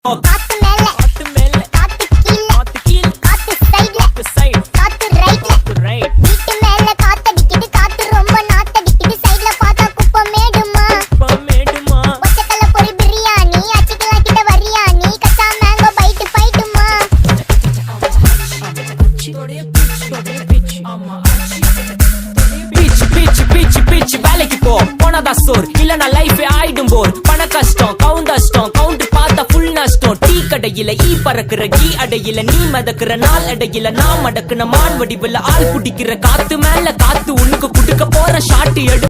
காத்து மேல காத்து கீழ காத்து சைடுல காத்து ரைட்ல வீட்டு மேல காத்தடிக்குது காத்து ரொம்ப நாத்தடிக்குது சைடுல பார்த்தா குப்பை மேடுமா ஒச்சக்கல்ல பொரி பிரியாணி அச்சிக்கலாம் கிட்ட வரியாணி கச்சா மேங்கோ பைட்டு பைட்டுமா பிச் வேலைக்கு போ போனதா சோர் இல்லனா லைஃபே ஆயிடும் போர் பண கஷ்டம் கவுண்டர் பார்த்தா ஃபுல் நஷ்டம் டீ கடையில ஈ பறக்குற கீ அடையில நீ மதக்குற நாள் அடையில நான் மடக்குன மான் வடிவுல ஆள் குடிக்கிற காத்து மேல காத்து உனக்கு குடுக்க போற ஷாட்டு எடு